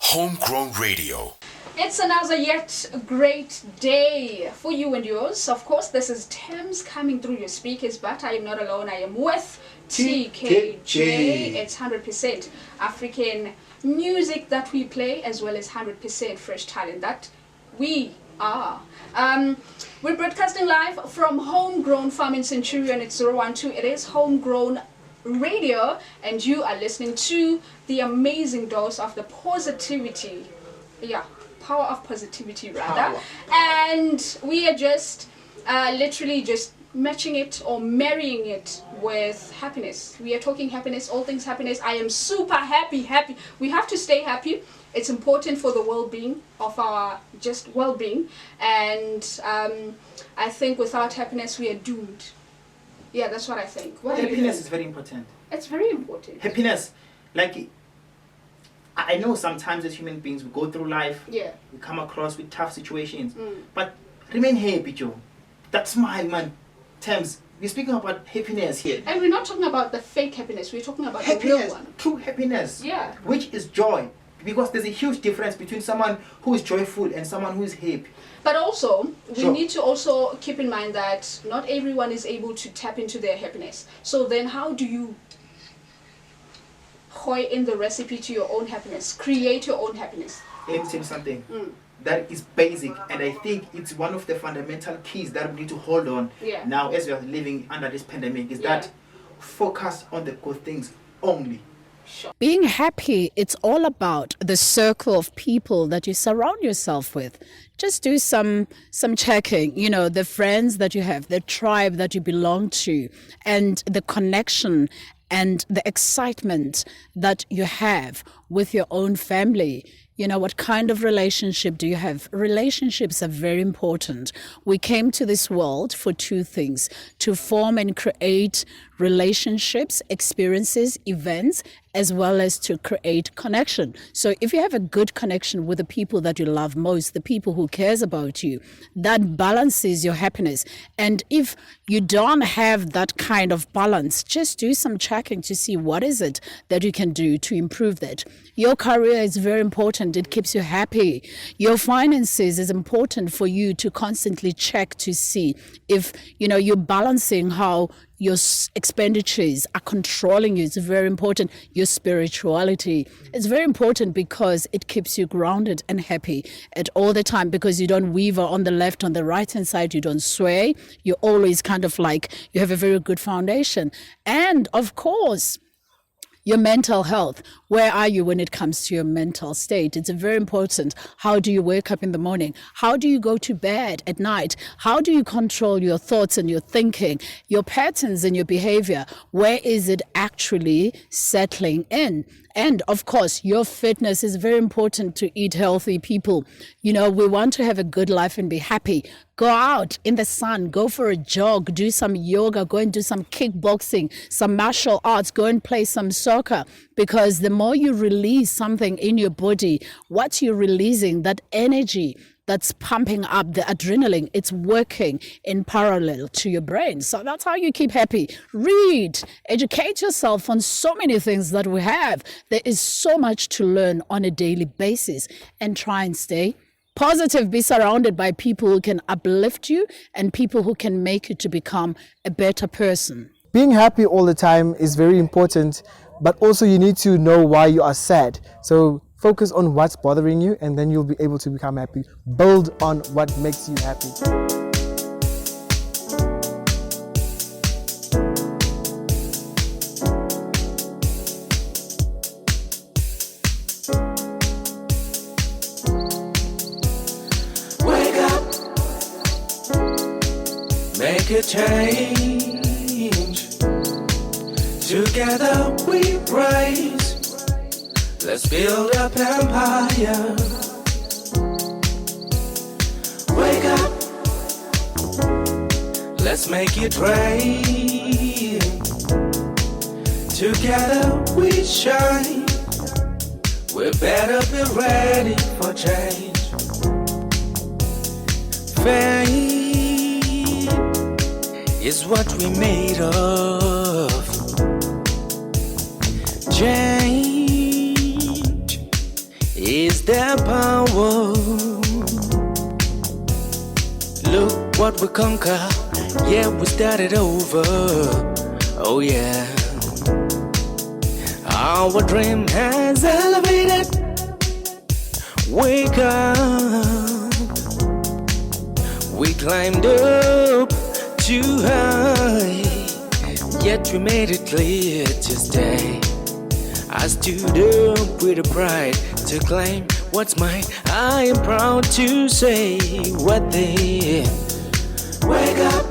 Homegrown Radio. It's another yet great day for you and yours. Of course, this is Thames coming through your speakers, but I am not alone. I am with TKJ. It's 100% African music that we play, as well as 100% fresh talent that we are. We're broadcasting live from Homegrown Farm in Centurion. It's 012. It is Homegrown Radio, and you are listening to the amazing dose of the positivity. Power of positivity rather. And we are just literally just matching it or marrying it with happiness. We are talking happiness, all things happiness. I am super happy. We have to stay happy. It's important for the well-being of our just well-being. And I think without happiness we are doomed. Yeah, that's what I think. Happiness is very important. It's very important. Happiness, like, I know sometimes as human beings we go through life, we come across with tough situations, but remain happy, Joe. That smile, man. Thames, we're speaking about happiness here. And we're not talking about the fake happiness, we're talking about happiness, the real one. True happiness, yeah, which is joy. Because there's a huge difference between someone who is joyful and someone who is happy. But also, we need to also keep in mind that not everyone is able to tap into their happiness. So then how do you pour in the recipe to your own happiness? Create your own happiness. Let me tell you something. That is basic, and I think it's one of the fundamental keys that we need to hold on now as we are living under this pandemic, is that focus on the good things only. Being happy, it's all about the circle of people that you surround yourself with. Just do some checking, the friends that you have, the tribe that you belong to, and the connection and the excitement that you have with your own family. What kind of relationship do you have? Relationships are very important. We came to this world for two things: to form and create relationships, experiences, events, as well as to create connection. So if you have a good connection with the people that you love most, the people who cares about you, that balances your happiness. And if you don't have that kind of balance, just do some checking to see what is it that you can do to improve that. Your career is very important. It keeps you happy. Your finances is important for you to constantly check to see if, you're balancing how your expenditures are controlling you. It's very important. Your spirituality is very important because it keeps you grounded and happy at all the time, because you don't waver on the left, on the right hand side. You don't sway. You're always kind of like, you have a very good foundation. And of course, your mental health. Where are you when it comes to your mental state? It's very important. How do you wake up in the morning? How do you go to bed at night? How do you control your thoughts and your thinking, your patterns and your behavior? Where is it actually settling in? And of course, your fitness is very important to eat healthy people. We want to have a good life and be happy. Go out in the sun, go for a jog, do some yoga, go and do some kickboxing, some martial arts, go and play some soccer. Because the more you release something in your body, what you're releasing, that energy that's pumping up the adrenaline, it's working in parallel to your brain. So that's how you keep happy. Read, educate yourself on so many things that we have. There is so much to learn on a daily basis, and try and stay positive. Be surrounded by people who can uplift you and people who can make you to become a better person. Being happy all the time is very important, but also you need to know why you are sad. So focus on what's bothering you, and then you'll be able to become happy. Build on what makes you happy. Wake up, make a change. Together we rise. Let's build up empire. Wake up, let's make it rain. Together we shine. We better be ready for change. Faith is what we made of. Change is is their power. Look what we conquer. Yeah, we started over. Oh yeah. Our dream has elevated. Wake up. We climbed up too high, yet we made it clear to stay. I stood up with a pride to claim what's mine. I am proud to say what they. Wake up,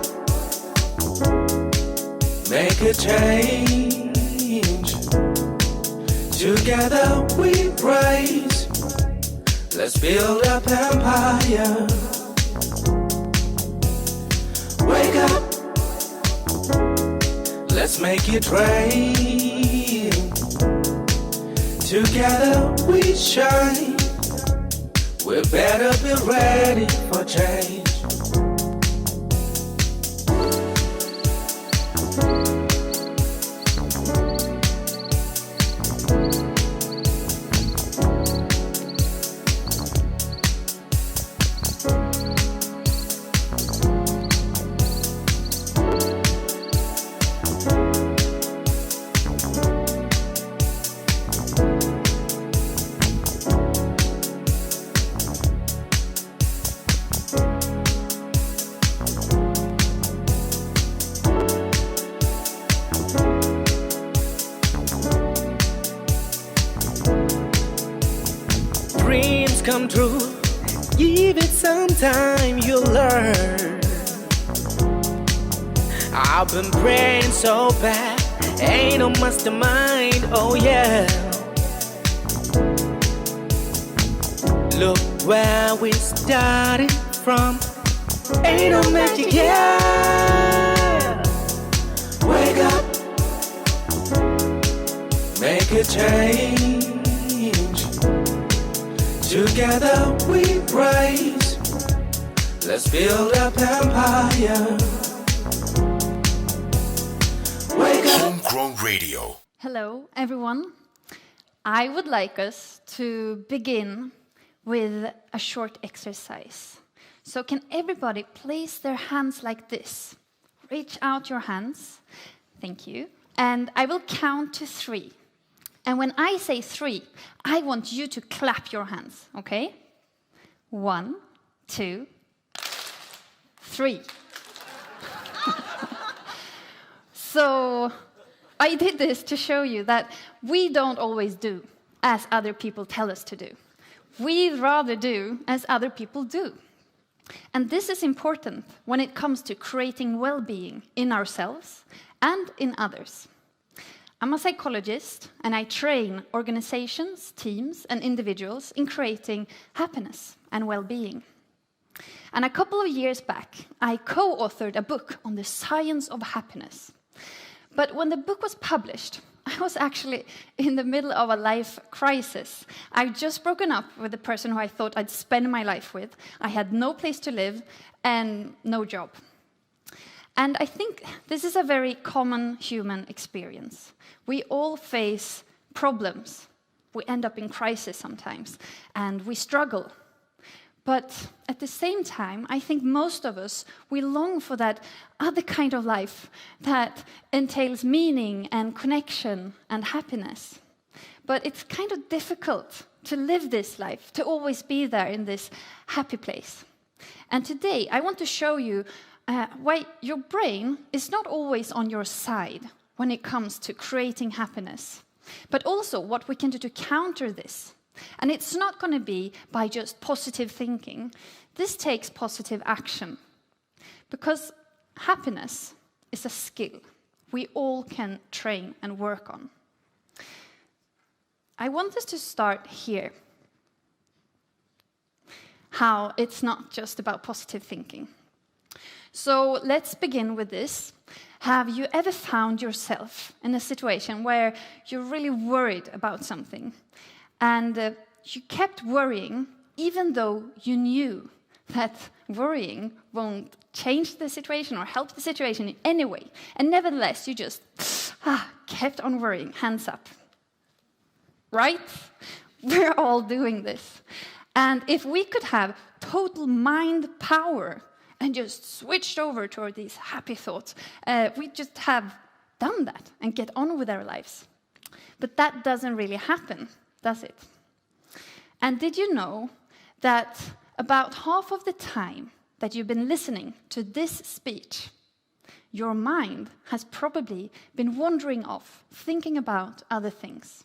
make a change. Together we rise. Let's build up empire. Wake up, let's make it rain. Together we shine. We better be ready for change. Dreams come true. Give it some time, you'll learn. I've been praying so bad, ain't no mastermind, oh yeah. Look where we started from, ain't no magic, yeah. Wake up, make a change. Together we rise. Let's build up empire. Wake up. Homegrown Radio. Hello, everyone. I would like us to begin with a short exercise. So can everybody place their hands like this? Reach out your hands. Thank you. And I will count to 3. And when I say 3, I want you to clap your hands, okay? 1, 2, 3. So I did this to show you that we don't always do as other people tell us to do. We'd rather do as other people do. And this is important when it comes to creating well-being in ourselves and in others. I'm a psychologist, and I train organizations, teams, and individuals in creating happiness and well-being. And a couple of years back, I co-authored a book on the science of happiness. But when the book was published, I was actually in the middle of a life crisis. I'd just broken up with the person who I thought I'd spend my life with. I had no place to live and no job. And I think this is a very common human experience. We all face problems. We end up in crisis sometimes, and we struggle. But at the same time, I think most of us, we long for that other kind of life that entails meaning and connection and happiness. But it's kind of difficult to live this life, to always be there in this happy place. And today, I want to show you why your brain is not always on your side when it comes to creating happiness, but also what we can do to counter this. And it's not going to be by just positive thinking. This takes positive action, because happiness is a skill we all can train and work on. I want us to start here. How it's not just about positive thinking. So let's begin with this. Have you ever found yourself in a situation where you're really worried about something, and you kept worrying even though you knew that worrying won't change the situation or help the situation in any way, and nevertheless you just kept on worrying? Hands up. Right? We're all doing this. And if we could have total mind power and just switched over toward these happy thoughts, we just have done that and get on with our lives. But that doesn't really happen, does it? And did you know that about half of the time that you've been listening to this speech, your mind has probably been wandering off, thinking about other things?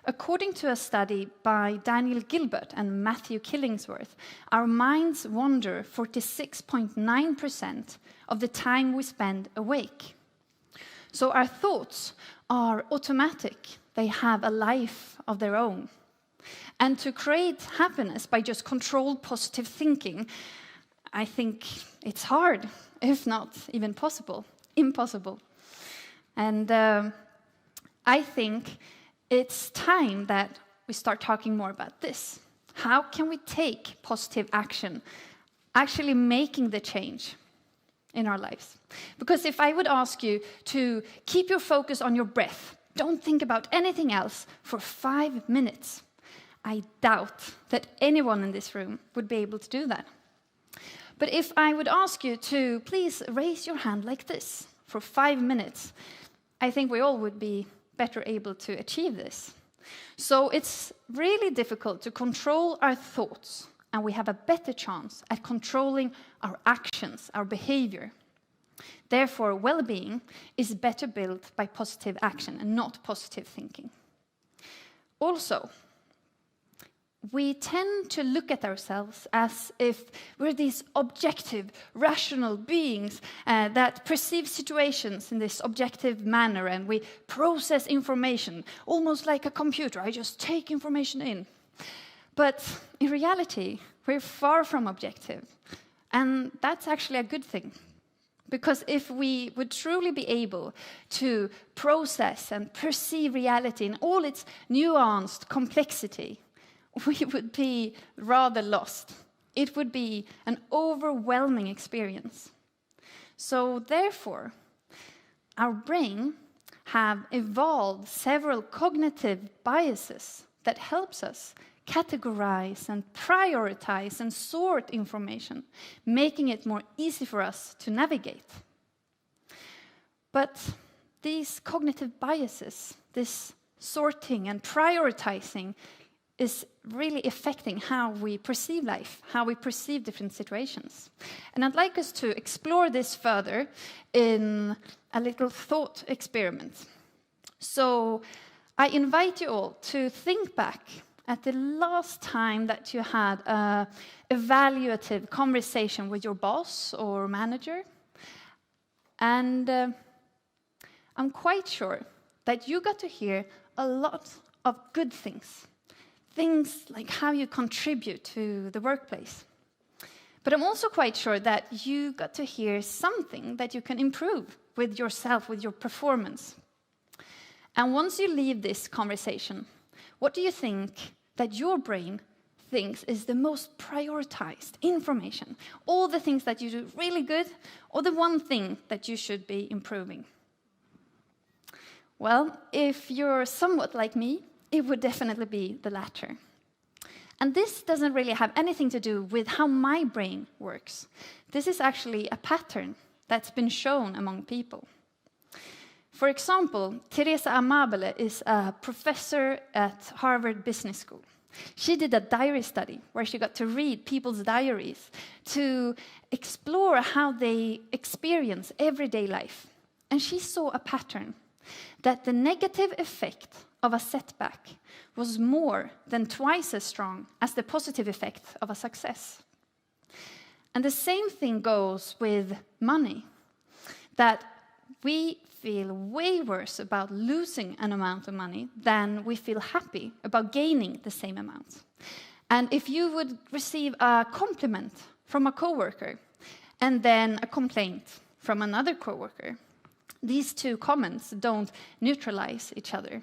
According to a study by Daniel Gilbert and Matthew Killingsworth, our minds wander 46.9% of the time we spend awake. So our thoughts are automatic. They have a life of their own. And to create happiness by just controlled positive thinking, I think it's hard, if not even impossible. And I think it's time that we start talking more about this. How can we take positive action, actually making the change in our lives? Because if I would ask you to keep your focus on your breath, don't think about anything else for 5 minutes, I doubt that anyone in this room would be able to do that. But if I would ask you to please raise your hand like this for 5 minutes, I think we all would be better able to achieve this. So it's really difficult to control our thoughts, and we have a better chance at controlling our actions, our behavior. Therefore, well-being is better built by positive action and not positive thinking. Also, we tend to look at ourselves as if we're these objective, rational beings that perceive situations in this objective manner, and we process information almost like a computer. I just take information in. But in reality, we're far from objective, and that's actually a good thing. Because if we would truly be able to process and perceive reality in all its nuanced complexity, we would be rather lost. It would be an overwhelming experience. So therefore, our brain have evolved several cognitive biases that helps us categorize and prioritize and sort information, making it more easy for us to navigate. But these cognitive biases, this sorting and prioritizing, is really affecting how we perceive life, how we perceive different situations. And I'd like us to explore this further in a little thought experiment. So I invite you all to think back at the last time that you had an evaluative conversation with your boss or manager. And I'm quite sure that you got to hear a lot of good things. Things like how you contribute to the workplace. But I'm also quite sure that you got to hear something that you can improve with yourself, with your performance. And once you leave this conversation, what do you think that your brain thinks is the most prioritized information? All the things that you do really good, or the one thing that you should be improving? Well, if you're somewhat like me, it would definitely be the latter. And this doesn't really have anything to do with how my brain works. This is actually a pattern that's been shown among people. For example, Teresa Amabile is a professor at Harvard Business School. She did a diary study where she got to read people's diaries to explore how they experience everyday life. And she saw a pattern that the negative effect of a setback was more than twice as strong as the positive effect of a success. And the same thing goes with money, that we feel way worse about losing an amount of money than we feel happy about gaining the same amount. And if you would receive a compliment from a coworker and then a complaint from another coworker, these two comments don't neutralize each other.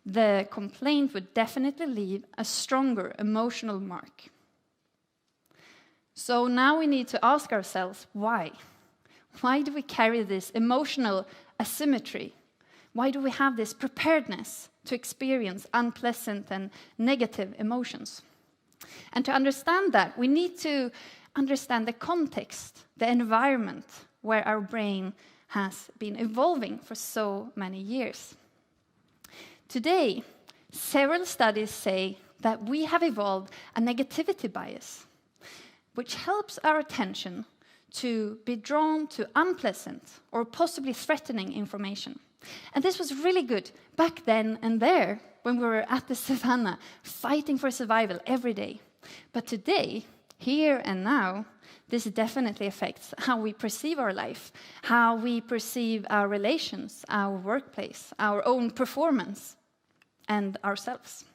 The complaint would definitely leave a stronger emotional mark. So now we need to ask ourselves, why? Why do we carry this emotional asymmetry? Why do we have this preparedness to experience unpleasant and negative emotions. And to understand that, we need to understand the context, the environment where our brain has been evolving for so many years. Today, several studies say that we have evolved a negativity bias, which helps our attention to be drawn to unpleasant or possibly threatening information. And this was really good back then and there, when we were at the savannah, fighting for survival every day. But today, here and now, this definitely affects how we perceive our life, how we perceive our relations, our workplace, our own performance, and ourselves.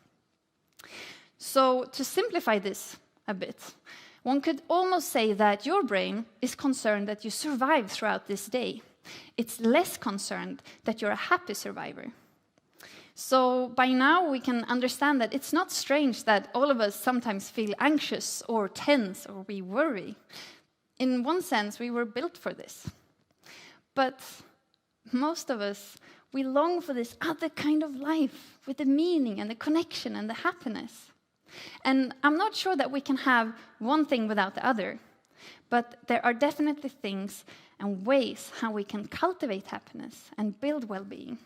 So, to simplify this a bit, one could almost say that your brain is concerned that you survive throughout this day. It's less concerned that you're a happy survivor. So by now we can understand that it's not strange that all of us sometimes feel anxious or tense or we worry. In one sense, we were built for this. But most of us, we long for this other kind of life with the meaning and the connection and the happiness. And I'm not sure that we can have one thing without the other, but there are definitely things and ways how we can cultivate happiness and build well-being.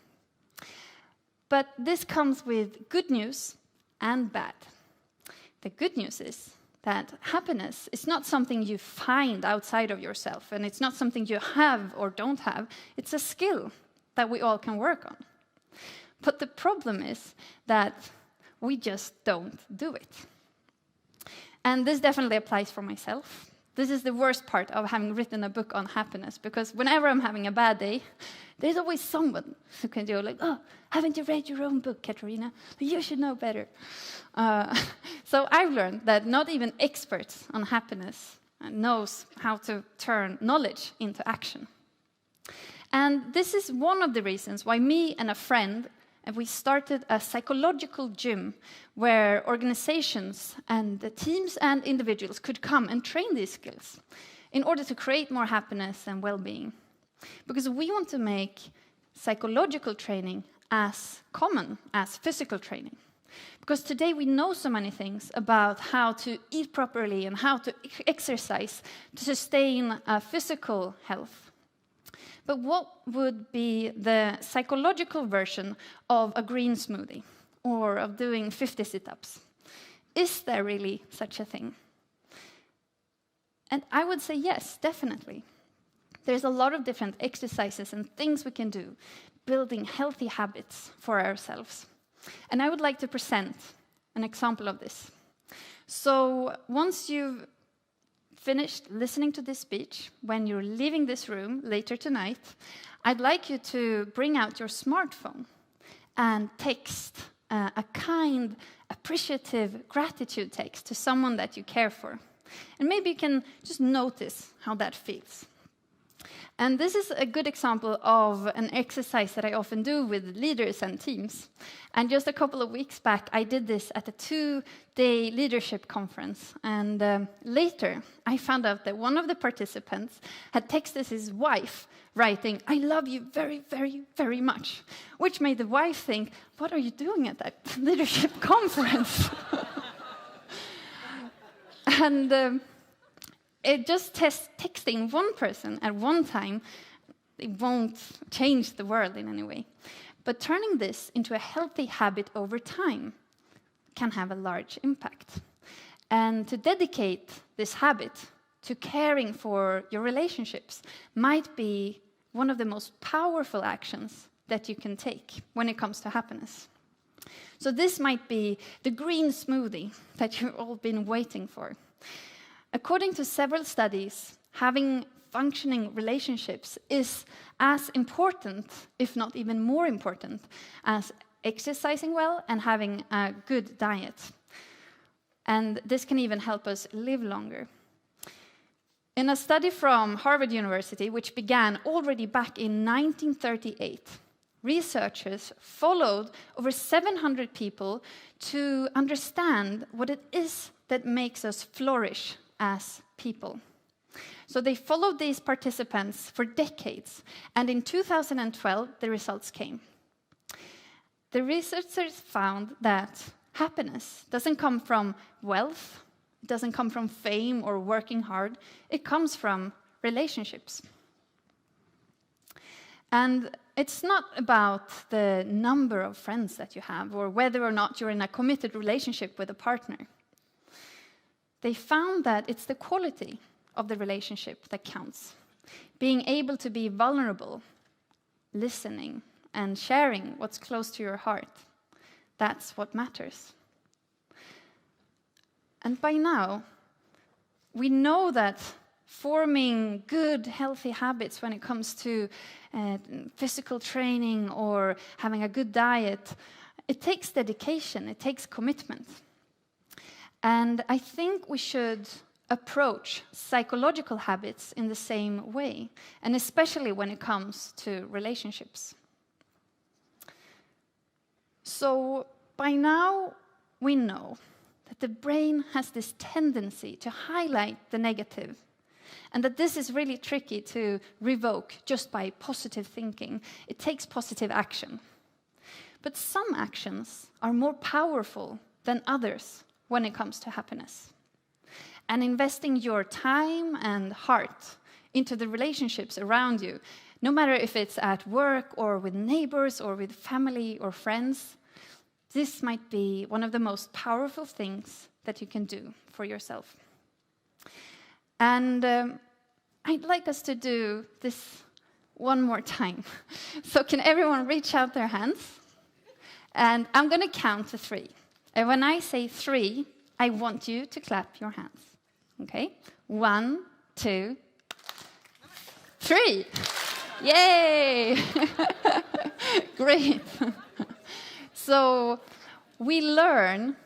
But this comes with good news and bad. The good news is that happiness is not something you find outside of yourself, and it's not something you have or don't have. It's a skill that we all can work on. But the problem is that we just don't do it. And this definitely applies for myself. This is the worst part of having written a book on happiness, because whenever I'm having a bad day, there's always someone who can do like, oh, haven't you read your own book, Katarina? You should know better. So I've learned that not even experts on happiness knows how to turn knowledge into action. And this is one of the reasons why me and a friend, and we started a psychological gym where organizations and the teams and individuals could come and train these skills in order to create more happiness and well-being. Because we want to make psychological training as common as physical training. Because today we know so many things about how to eat properly and how to exercise to sustain physical health. But what would be the psychological version of a green smoothie or of doing 50 sit-ups? Is there really such a thing? And I would say yes, definitely. There's a lot of different exercises and things we can do, building healthy habits for ourselves. And I would like to present an example of this. So once you've finished listening to this speech, when you're leaving this room later tonight, I'd like you to bring out your smartphone and text a kind, appreciative gratitude text to someone that you care for. And maybe you can just notice how that feels. And this is a good example of an exercise that I often do with leaders and teams. And just a couple of weeks back, I did this at a 2-day leadership conference. And later, I found out that one of the participants had texted his wife, writing, "I love you very, very, very much," which made the wife think, what are you doing at that leadership conference? And it just texting one person at one time, it won't change the world in any way. But turning this into a healthy habit over time can have a large impact. And to dedicate this habit to caring for your relationships might be one of the most powerful actions that you can take when it comes to happiness. So this might be the green smoothie that you've all been waiting for. According to several studies, having functioning relationships is as important, if not even more important, as exercising well and having a good diet. And this can even help us live longer. In a study from Harvard University, which began already back in 1938, researchers followed over 700 people to understand what it is that makes us flourish as people. So they followed these participants for decades, and in 2012, the results came. the researchers found that happiness doesn't come from wealth, it doesn't come from fame or working hard, it comes from relationships. And it's not about the number of friends that you have or whether or not you're in a committed relationship with a partner. They found that it's the quality of the relationship that counts. Being able to be vulnerable, listening, and sharing what's close to your heart. That's what matters. And by now, we know that forming good, healthy habits when it comes to physical training or having a good diet, it takes dedication, it takes commitment. And I think we should approach psychological habits in the same way, and especially when it comes to relationships. So by now, we know that the brain has this tendency to highlight the negative, and that this is really tricky to revoke just by positive thinking. It takes positive action. But some actions are more powerful than others when it comes to happiness. And investing your time and heart into the relationships around you, no matter if it's at work or with neighbors or with family or friends, this might be one of the most powerful things that you can do for yourself. And I'd like us to do this one more time. So can everyone reach out their hands? And I'm going to count to 3. And when I say 3, I want you to clap your hands. Okay? 1, 2, 3. Yay! Great. So we learn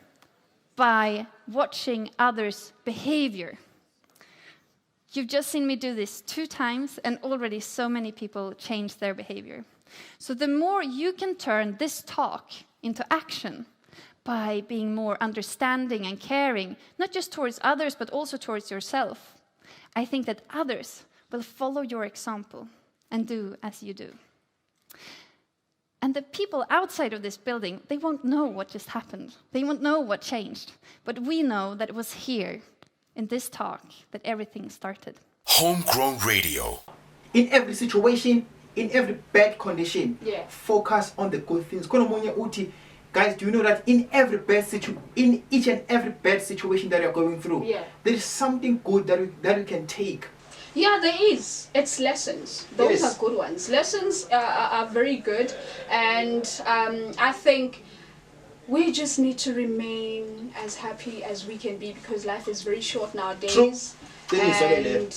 by watching others' behavior. You've just seen me do this 2 times, and already so many people changed their behavior. So the more you can turn this talk into action by being more understanding and caring, not just towards others, but also towards yourself, I think that others will follow your example and do as you do. And the people outside of this building, they won't know what just happened. They won't know what changed. But we know that it was here, in this talk, that everything started. Homegrown Radio. In every situation, in every bad condition, focus on the good things. Guys, do you know that in each and every bad situation that you're going through, there is something good that you can take? Yeah, there is. It's lessons. Those are good ones. Lessons are very good, and I think we just need to remain as happy as we can be, because life is very short nowadays. True. And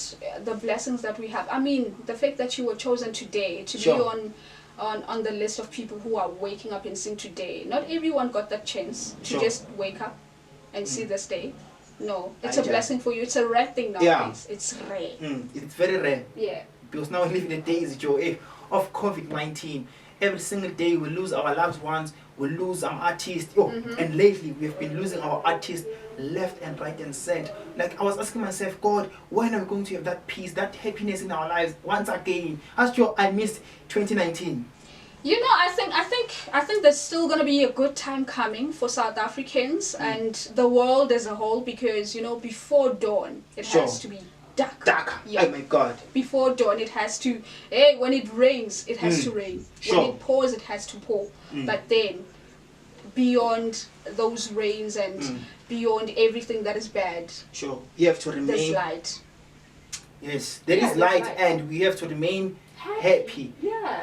the blessings that we have. I mean, the fact that you were chosen today to be on the list of people who are waking up and sing today. Not everyone got that chance to just wake up and see this day. No, it's a blessing for you. It's a rare thing nowadays. It's rare. It's very rare. Yeah. Because now we live in the days, of COVID-19. Every single day we lose our loved ones, we lose our artists. And lately we have been losing our artists left and right and center. Like, I was asking myself, God, when are we going to have that peace, that happiness in our lives once again? I missed 2019. You know, I think there's still going to be a good time coming for South Africans and the world as a whole, because, you know, before dawn, it has to be dark. Dark. Yeah. Oh my God. Before dawn, it has to, when it rains, it has to rain. When it pours, it has to pour. But then, beyond those rains and beyond everything that is bad, you have to remain. There's light. Yes, there is light, and we have to remain happy.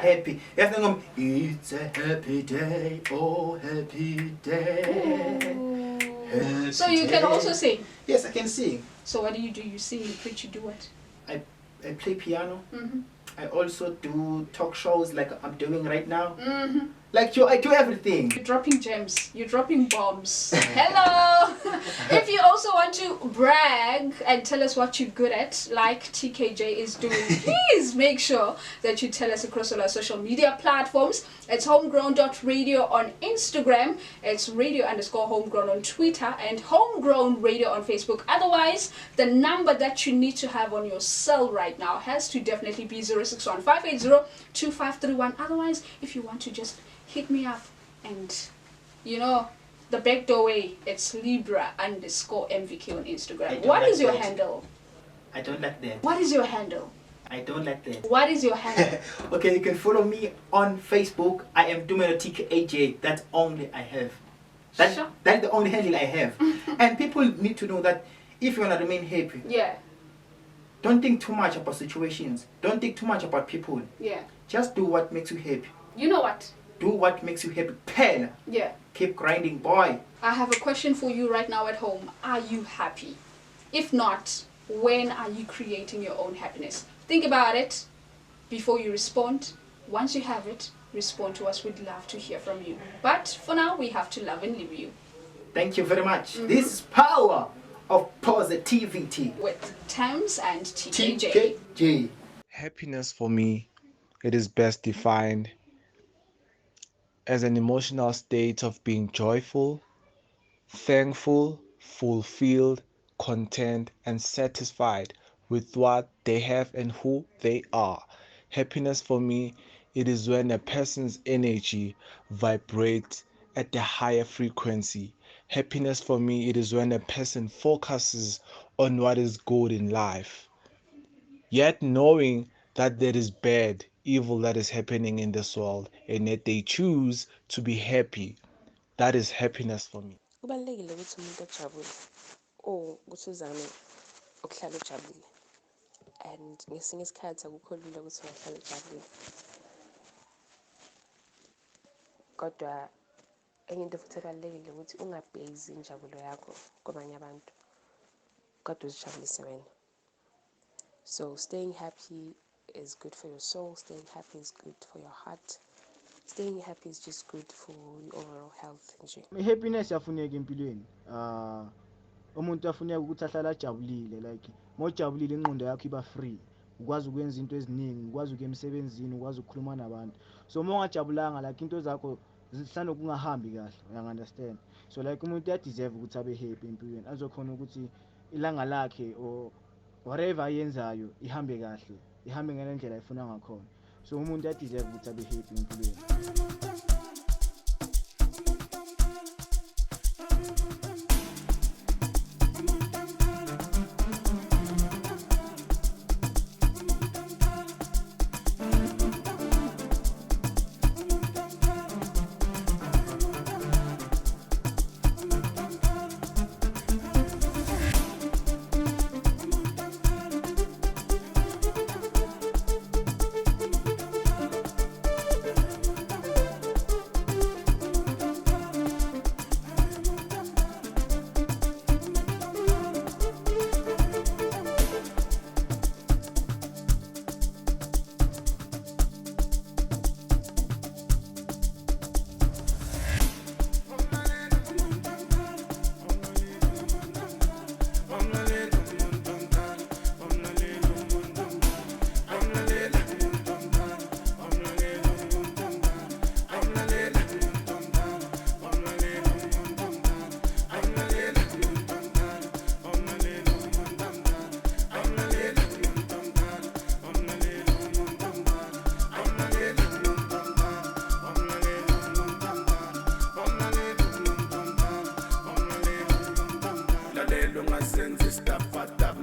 Happy. You have to go, it's a happy day, oh happy day. Happy So you can also sing. Yes, I can sing. So what do? You sing, you preach, you do what? I play piano. I also do talk shows like I'm doing right now. Like I do everything. You're dropping gems. You're dropping bombs. Hello! If you also want to brag and tell us what you're good at, like TKJ is doing, please make sure that you tell us across all our social media platforms. It's homegrown.radio on Instagram. It's radio_homegrown on Twitter, and homegrown radio on Facebook. Otherwise, the number that you need to have on your cell right now has to definitely be 061 580 2531. Otherwise, if you want to just hit me up And you know, the backdoor way, it's Libra_MVQ on Instagram. What is your handle? I don't like that. What is your handle? I don't like that. What is your handle? Okay, you can follow me on Facebook. I am Dumelo TKAJ. That's only I have. That's the only handle I have. And people need to know that if you want to remain happy, don't think too much about situations. Don't think too much about people. Just do what makes you happy. You know what? Do what makes you happy. Pen. Keep grinding, boy. I have a question for you right now at home. Are you happy? If not, when are you creating your own happiness? Think about it before you respond. Once you have it, respond to us. We'd love to hear from you. But for now, we have to love and leave you. Thank you very much. This is Power of Positivity with Thames and TKJ. TKJ. Happiness for me, it is best defined as an emotional state of being joyful, thankful, fulfilled, content, and satisfied with what they have and who they are. Happiness for me, it is when a person's energy vibrates at a higher frequency. Happiness for me, it is when a person focuses on what is good in life, yet knowing that there is bad, evil that is happening in this world, and yet they choose to be happy. That is happiness for me. Kubalulekile ukuthi umuntu ajabule ukuthi uzame ukuhlala ujabule, and ngesinye isikhathi akukho lula ukuthi ungahlala ujabule, kodwa enye into futhi ebalulekile ukuthi ungabhezi injabulo yakho kwabanye abantu kodwa uzijabulise wena. So staying happy is good for your soul, staying happy is good for your heart, staying happy is just good for your overall health nje. Happiness yafuneka empilweni. Umuntu afuneka ukuthi ahlale ajabulile, like mawujabulile ingqondo yakho iba free, ukwazi ukwenza into eziningi, ukwazi ukuya emsebenzini, ukwazi ukukhuluma nabantu. So uma ungajabulanga like into zakho zihlala kungahambi kahle, you understand? So like umuntu uyadeserve ukuthi abe happy empilweni, azokhona ukuthi ilanga lakhe or whatever ayenzayo ihambe kahle, ihambe ngendlela ayifuna ngakhona. So umuntu uyadeserve ukuthi abe happy empilweni.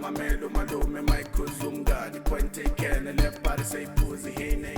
Mamelo malume my kuzungani point taken and left body say pussy hine